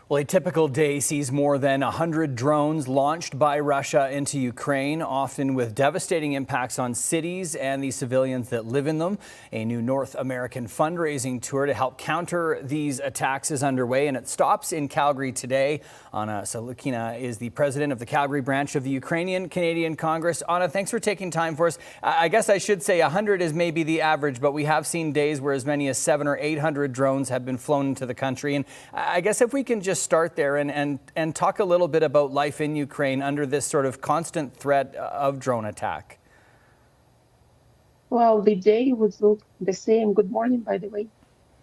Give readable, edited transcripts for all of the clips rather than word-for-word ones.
Well, a typical day sees more than 100 drones launched by Russia into Ukraine, often with devastating impacts on cities and the civilians that live in them. A new North American fundraising tour to help counter these attacks is underway, and it stops in Calgary today. Anna Tselukhina is the president of the Calgary branch of the Ukrainian Canadian Congress. Anna, thanks for taking time for us. I guess I should say 100 is maybe the average, but we have seen days where as many as 700 or 800 drones have been flown into the country. And I guess if we can just start there and talk a little bit about life in Ukraine under this sort of constant threat of drone attack. Well, the day would look the same. Good morning, by the way.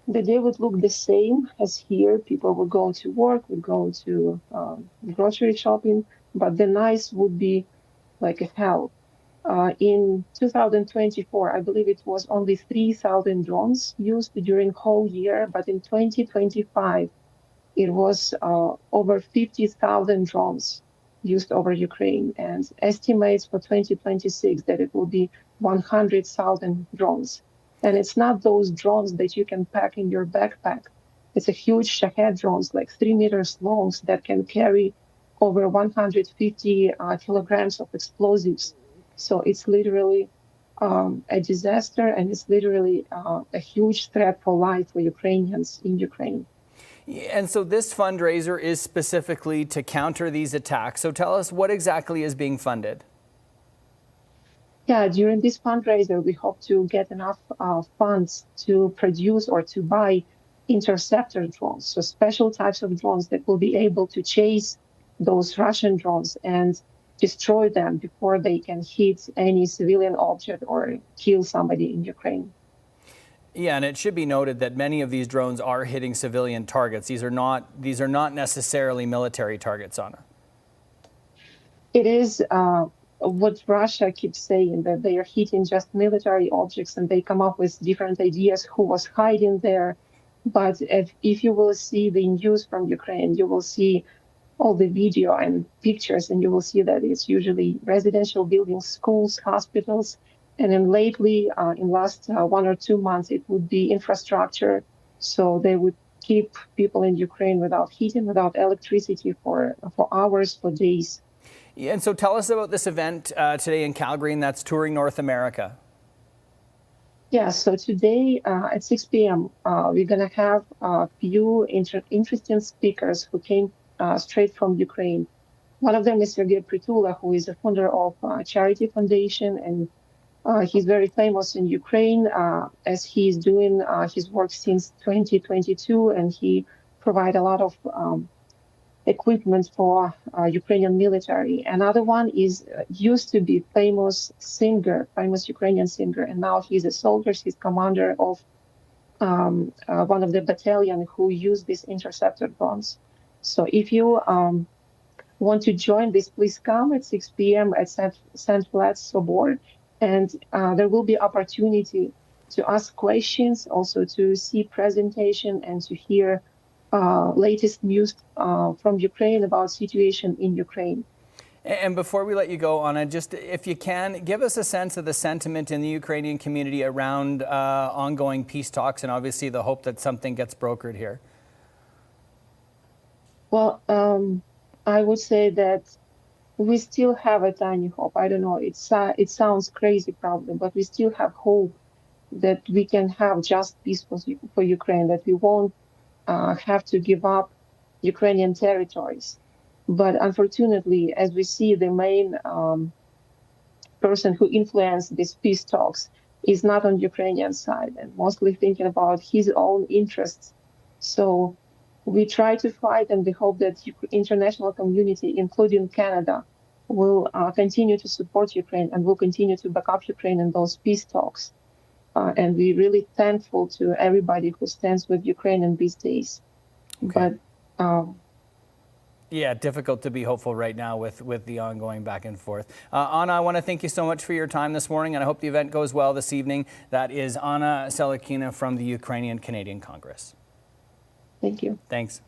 The day would look the same as here. People would go to work, would go to grocery shopping, but the nights would be like a hell. In 2024, I believe it was only 3,000 drones used during whole year, but in 2025, it was over 50,000 drones used over Ukraine, and estimates for 2026 that it will be 100,000 drones. And it's not those drones that you can pack in your backpack. It's a huge Shahed drones, like 3 meters long, that can carry over 150 kilograms of explosives. So it's literally a disaster, and it's literally a huge threat for life for Ukrainians in Ukraine. And so this fundraiser is specifically to counter these attacks. So tell us, what exactly is being funded? Yeah, during this fundraiser, we hope to get enough funds to produce or to buy interceptor drones, so special types of drones that will be able to chase those Russian drones and destroy them before they can hit any civilian object or kill somebody in Ukraine. Yeah, and it should be noted that many of these drones are hitting civilian targets. These are not necessarily military targets, Anna. It is what Russia keeps saying, that they are hitting just military objects, and they come up with different ideas who was hiding there. But if you will see the news from Ukraine, you will see all the video and pictures, and you will see that it's usually residential buildings, schools, hospitals. And then lately, in last 1 or 2 months, it would be infrastructure. So they would keep people in Ukraine without heating, without electricity for hours, for days. Yeah, and so tell us about this event today in Calgary, and that's Touring North America. Yeah, so today at 6 p.m., we're going to have a few interesting speakers who came straight from Ukraine. One of them is Sergei Pritula, who is the founder of Charity Foundation, and he's very famous in Ukraine as he's doing his work since 2022, and he provides a lot of equipment for Ukrainian military. Another one is used to be famous Ukrainian singer, and now he's a soldier. He's commander of one of the battalion who use these interceptor drones. So if you want to join this, please come at 6 p.m. at St. Vlad's Sobor. And there will be opportunity to ask questions, also to see presentation and to hear latest news from Ukraine about situation in Ukraine. And before we let you go, Anna, just if you can, give us a sense of the sentiment in the Ukrainian community around ongoing peace talks and obviously the hope that something gets brokered here. Well, I would say that we still have a tiny hope. I don't know, it sounds crazy probably, but we still have hope that we can have just peace for Ukraine, that we won't have to give up Ukrainian territories. But unfortunately, as we see, the main person who influenced these peace talks is not on Ukrainian side and mostly thinking about his own interests. So we try to fight, and we hope that international community, including Canada, will continue to support Ukraine and will continue to back up Ukraine in those peace talks. And we're really thankful to everybody who stands with Ukraine in these days. Okay. But yeah, difficult to be hopeful right now with the ongoing back and forth. Anna, I want to thank you so much for your time this morning, and I hope the event goes well this evening. That is Anna Tselukhina from the Ukrainian Canadian Congress. Thank you. Thanks.